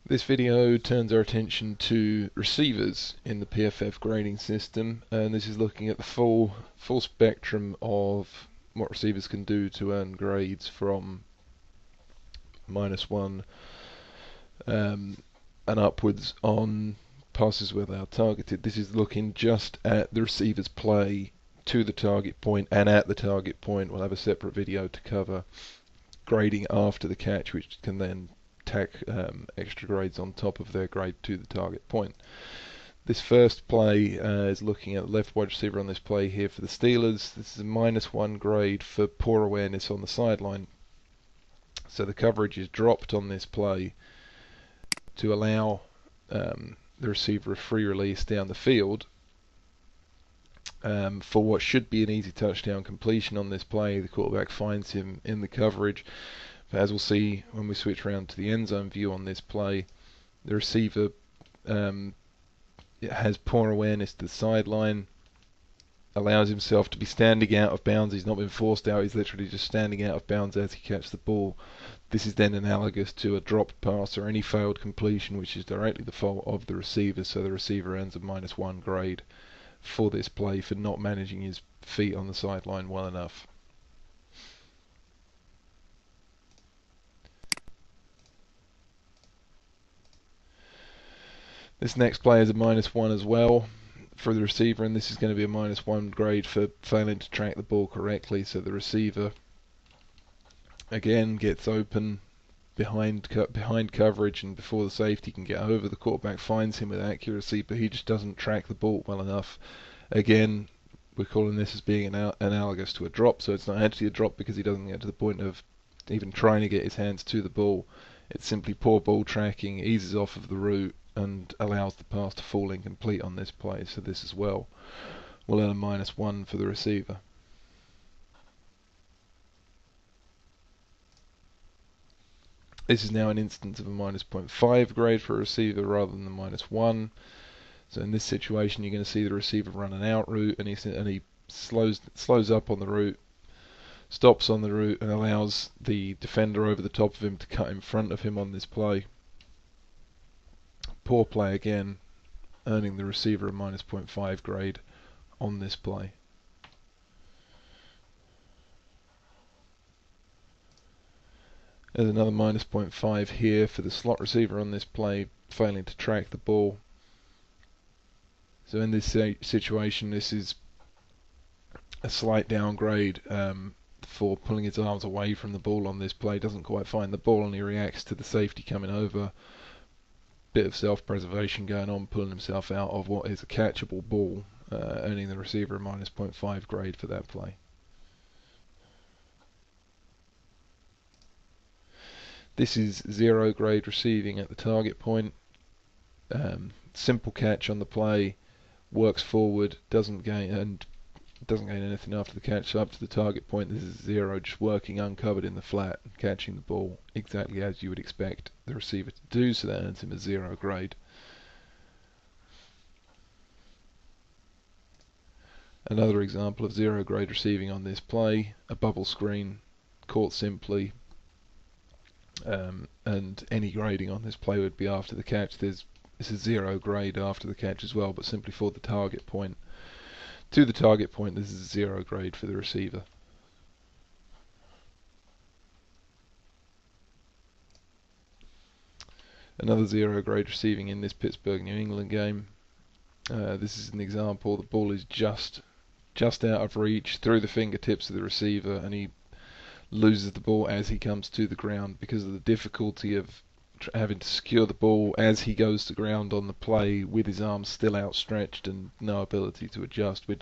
This video turns our attention to receivers in the PFF grading system, and this is looking at the full spectrum of what receivers can do to earn grades from -1 and upwards on passes where they are targeted. This is looking just at the receiver's play to the target point and at the target point. We'll have a separate video to cover grading after the catch, which can then tack extra grades on top of their grade to the target point. This first play is looking at the left wide receiver on this play here for the Steelers. This is a -1 grade for poor awareness on the sideline. So the coverage is dropped on this play to allow the receiver a free release down the field for what should be an easy touchdown completion on this play. The quarterback finds him in the coverage. But as we'll see when we switch around to the end zone view on this play, the receiver has poor awareness to the sideline, allows himself to be standing out of bounds. He's not been forced out, he's literally just standing out of bounds as he catches the ball. This is then analogous to a dropped pass or any failed completion, which is directly the fault of the receiver, so the receiver earns a -1 grade for this play for not managing his feet on the sideline well enough. This next play is a -1 as well for the receiver, and this is going to be a -1 grade for failing to track the ball correctly. So the receiver again gets open behind coverage, and before the safety can get over, the quarterback finds him with accuracy, but he just doesn't track the ball well enough. Again, we're calling this as being analogous to a drop, so it's not actually a drop because he doesn't get to the point of even trying to get his hands to the ball. It's simply poor ball tracking, eases off of the route, and allows the pass to fall incomplete on this play. So this as well will earn a -1 for the receiver. This is now an instance of a -0.5 grade for a receiver rather than the -1. So in this situation, you're going to see the receiver run an out route, and he slows up on the route, stops on the route, and allows the defender over the top of him to cut in front of him on this play. Poor play again, earning the receiver a -0.5 grade on this play. There's another -0.5 here for the slot receiver on this play, failing to track the ball. So in this situation, this is a slight downgrade for pulling his arms away from the ball on this play. Doesn't quite find the ball, and he reacts to the safety coming over. Bit of self-preservation going on, pulling himself out of what is a catchable ball, earning the receiver a -0.5 grade for that play. This is 0 grade receiving at the target point. Simple catch on the play, works forward, doesn't gain anything after the catch. So up to the target point, this is 0, just working uncovered in the flat, catching the ball exactly as you would expect the receiver to do. So that earns him a 0 grade. Another example of 0 grade receiving on this play, a bubble screen, caught simply, and any grading on this play would be after the catch. This is 0 grade after the catch as well, but simply for the target point. To the target point, this is a 0 grade for the receiver. Another 0 grade receiving in this Pittsburgh-New England game. This is an example. The ball is just out of reach, through the fingertips of the receiver, and he loses the ball as he comes to the ground because of the difficulty of having to secure the ball as he goes to ground on the play with his arms still outstretched and no ability to adjust. We're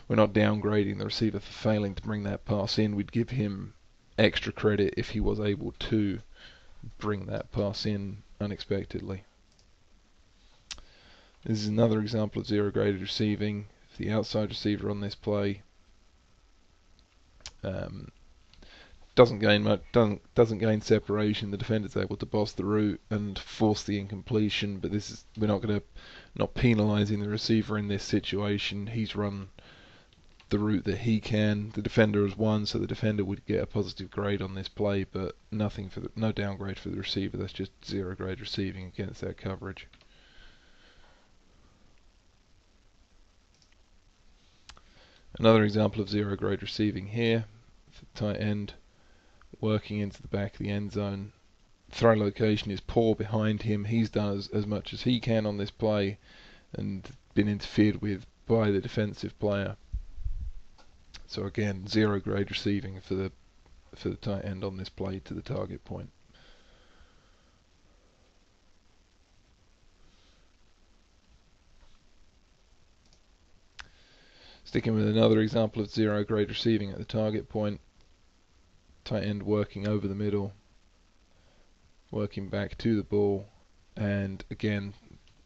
not downgrading the receiver for failing to bring that pass in. We'd give him extra credit if he was able to bring that pass in unexpectedly. This is another example of 0 graded receiving. The outside receiver on this play doesn't gain separation. The defender's able to boss the route and force the incompletion, but we're not penalising the receiver in this situation. He's run the route that he can. The defender has won, so the defender would get a positive grade on this play, but nothing for no downgrade for the receiver. That's just 0 grade receiving against that coverage. Another example of 0 grade receiving here. For the tight end, working into the back of the end zone. Throw location is poor behind him. He's done as much as he can on this play and been interfered with by the defensive player. So again, 0 grade receiving for the tight end on this play to the target point. Sticking with another example of 0 grade receiving at the target point. Tight end working over the middle, working back to the ball, and again,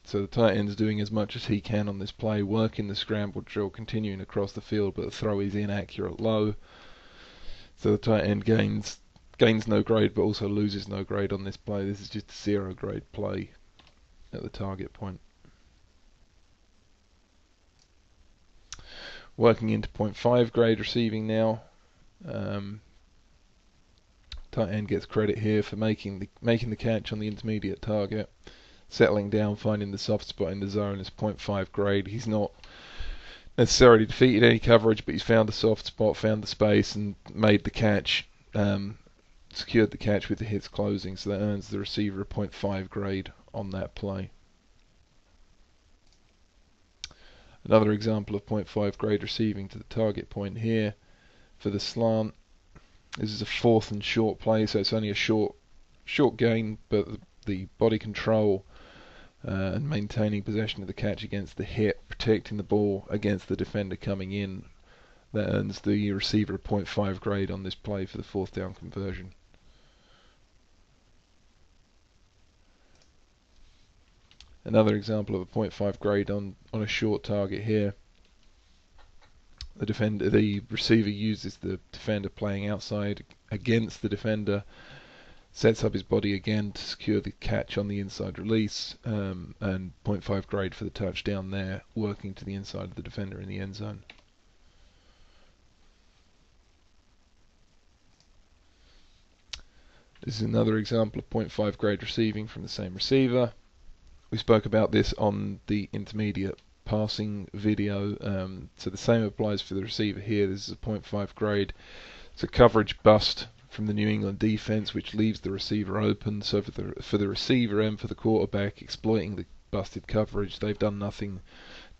so the tight end's doing as much as he can on this play, working the scramble drill, continuing across the field, but the throw is inaccurate low. So the tight end gains no grade, but also loses no grade on this play. This is just a 0 grade play at the target point. Working into 0.5 grade receiving now. Tight end gets credit here for making the catch on the intermediate target, settling down, finding the soft spot in the zone. Is 0.5 grade. He's not necessarily defeated any coverage, but he's found the soft spot, found the space, and made the catch. Secured the catch with the hits closing, so that earns the receiver a 0.5 grade on that play. Another example of 0.5 grade receiving to the target point here for the slant. This is a 4th and short play, so it's only a short gain, but the body control and maintaining possession of the catch against the hit, protecting the ball against the defender coming in, that earns the receiver a 0.5 grade on this play for the 4th down conversion. Another example of a 0.5 grade on a short target here. The receiver uses the defender playing outside against the defender, sets up his body again to secure the catch on the inside release, and 0.5 grade for the touchdown there, working to the inside of the defender in the end zone. This is another example of 0.5 grade receiving from the same receiver. We spoke about this on the intermediate passing video, so the same applies for the receiver here. This is a 0.5 grade. It's a coverage bust from the New England defense, which leaves the receiver open. So for the receiver and for the quarterback exploiting the busted coverage, they've done nothing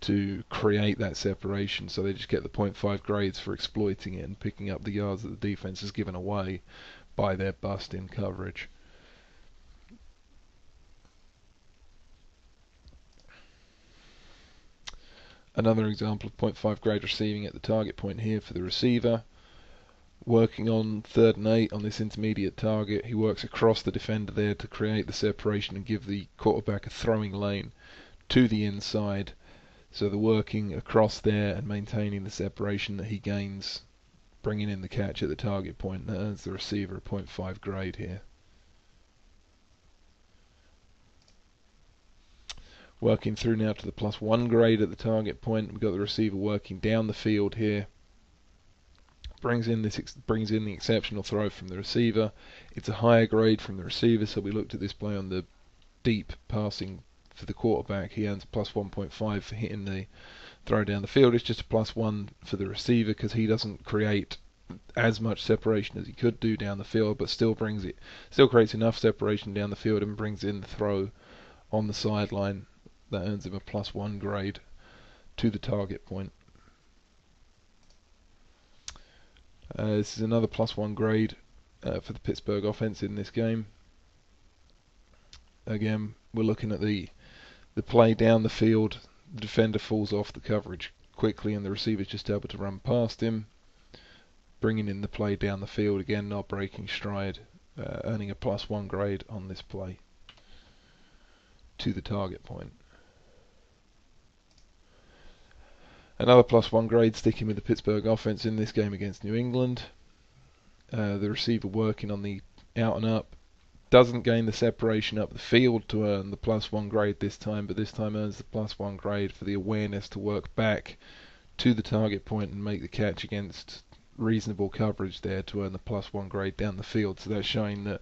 to create that separation, so they just get the 0.5 grades for exploiting it and picking up the yards that the defense has given away by their bust in coverage. Another example of 0.5 grade receiving at the target point here for the receiver. Working on 3rd and 8 on this intermediate target, he works across the defender there to create the separation and give the quarterback a throwing lane to the inside. So the working across there and maintaining the separation that he gains, bringing in the catch at the target point, that earns the receiver a 0.5 grade here. Working through now to the +1 grade at the target point. We've got the receiver working down the field here. Brings in the exceptional throw from the receiver. It's a higher grade from the receiver, so we looked at this play on the deep passing for the quarterback. He earns +1.5 for hitting the throw down the field. It's just a +1 for the receiver because he doesn't create as much separation as he could do down the field, but still creates enough separation down the field and brings in the throw on the sideline. That earns him a +1 grade to the target point. This is another +1 grade for the Pittsburgh offense in this game. Again, we're looking at the play down the field. The defender falls off the coverage quickly and the receiver's just able to run past him. Bringing in the play down the field, again not breaking stride, earning a +1 grade on this play to the target point. Another +1 grade sticking with the Pittsburgh offense in this game against New England. The receiver working on the out and up. Doesn't gain the separation up the field to earn the +1 grade this time, but this time earns the +1 grade for the awareness to work back to the target point and make the catch against reasonable coverage there to earn the +1 grade down the field. So that's showing that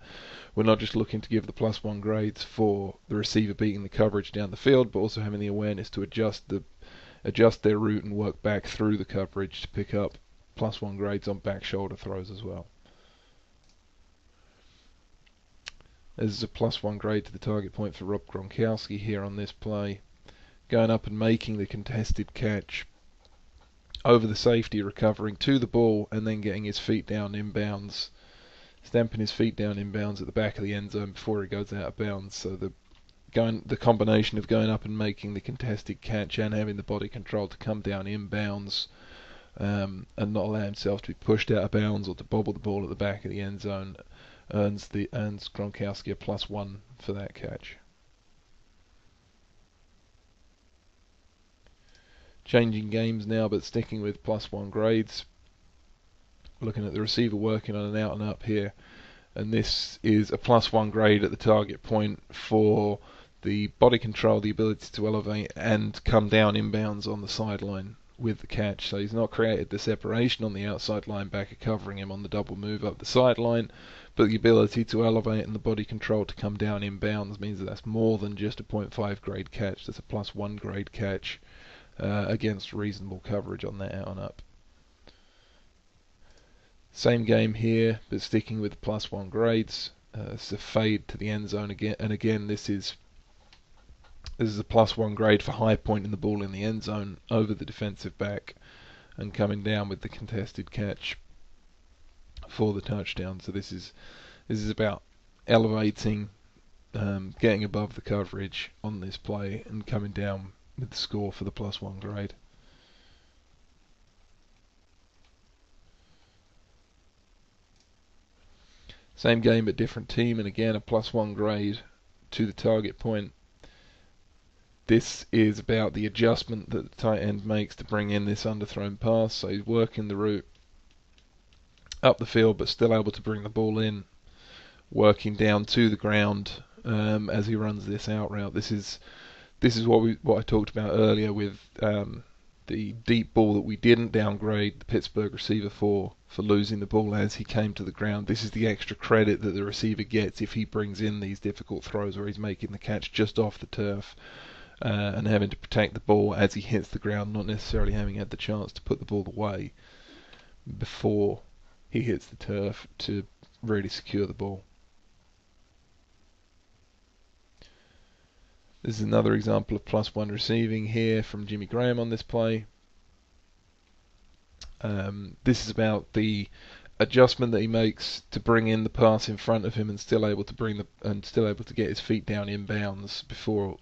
we're not just looking to give the +1 grades for the receiver beating the coverage down the field, but also having the awareness to adjust their route and work back through the coverage to pick up +1 grades on back shoulder throws as well. There's a +1 grade to the target point for Rob Gronkowski here on this play, going up and making the contested catch over the safety, recovering to the ball and then getting his feet down inbounds, stamping his feet down inbounds at the back of the end zone before he goes out of bounds. So the combination of going up and making the contested catch and having the body control to come down inbounds and not allow himself to be pushed out of bounds or to bobble the ball at the back of the end zone earns Gronkowski a +1 for that catch. Changing games now, but sticking with +1 grades. Looking at the receiver working on an out and up here, and this is a +1 grade at the target point for the body control, the ability to elevate and come down inbounds on the sideline with the catch. So he's not created the separation on the outside linebacker covering him on the double move up the sideline, but the ability to elevate and the body control to come down inbounds means that that's more than just a 0.5 grade catch. That's a +1 grade catch against reasonable coverage on that out and up. Same game here, but sticking with the +1 grades. It's a fade to the end zone again, and again this is a +1 grade for high pointing the ball in the end zone over the defensive back and coming down with the contested catch for the touchdown. So this is about elevating, getting above the coverage on this play and coming down with the score for the +1 grade. Same game but different team, and again a +1 grade to the target point. This is about the adjustment that the tight end makes to bring in this underthrown pass. So he's working the route up the field but still able to bring the ball in, working down to the ground as he runs this out route. This is what I talked about earlier with the deep ball that we didn't downgrade the Pittsburgh receiver for losing the ball as he came to the ground. This is the extra credit that the receiver gets if he brings in these difficult throws where he's making the catch just off the turf and having to protect the ball as he hits the ground, not necessarily having had the chance to put the ball away before he hits the turf to really secure the ball. This is another example of +1 receiving here from Jimmy Graham on this play. This is about the adjustment that he makes to bring in the pass in front of him and still able to get his feet down inbounds before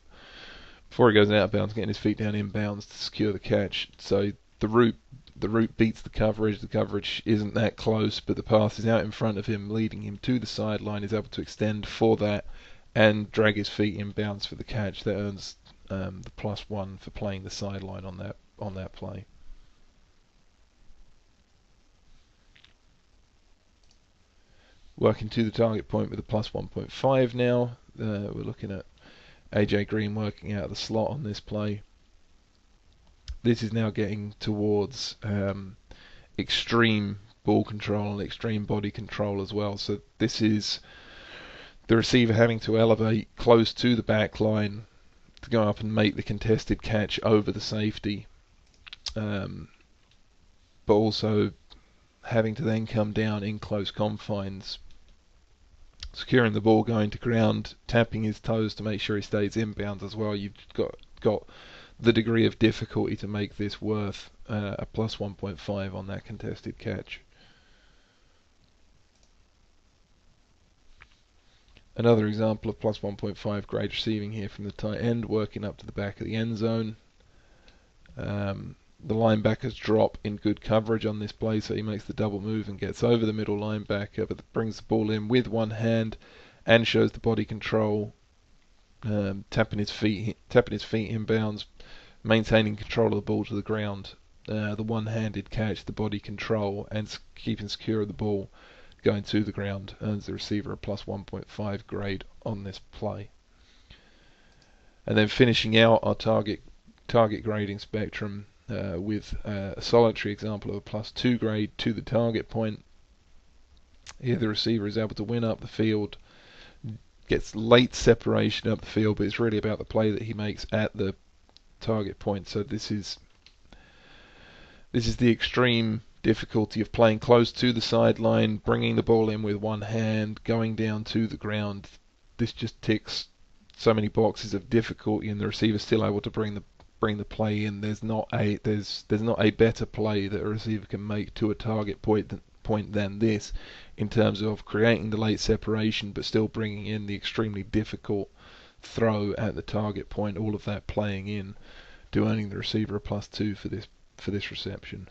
he goes out of bounds, getting his feet down inbounds to secure the catch. So the route beats the coverage. The coverage isn't that close, but the pass is out in front of him, leading him to the sideline. He's able to extend for that and drag his feet inbounds for the catch. That earns the +1 for playing the sideline on that play. Working to the target point with a +1.5 now. We're looking at AJ Green working out of the slot on this play. This is now getting towards extreme ball control and extreme body control as well. So this is the receiver having to elevate close to the back line to go up and make the contested catch over the safety, but also having to then come down in close confines, securing the ball, going to ground, tapping his toes to make sure he stays inbounds as well. You've got the degree of difficulty to make this worth a +1.5 on that contested catch. Another example of +1.5 grade receiving here from the tight end, working up to the back of the end zone. The linebackers drop in good coverage on this play, so he makes the double move and gets over the middle linebacker, but brings the ball in with one hand and shows the body control, tapping his feet inbounds, maintaining control of the ball to the ground. The one-handed catch, the body control, and keeping secure of the ball going to the ground earns the receiver a +1.5 grade on this play. And then finishing out our target grading spectrum, with a solitary example of a +2 grade to the target point. Here the receiver is able to win up the field, gets late separation up the field, but it's really about the play that he makes at the target point. So this is the extreme difficulty of playing close to the sideline, bringing the ball in with one hand, going down to the ground. This just ticks so many boxes of difficulty, and the receiver still able to bring the play in. There's not a better play that a receiver can make to a target point than this, in terms of creating the late separation but still bringing in the extremely difficult throw at the target point. All of that playing in to earning the receiver a +2 for this reception.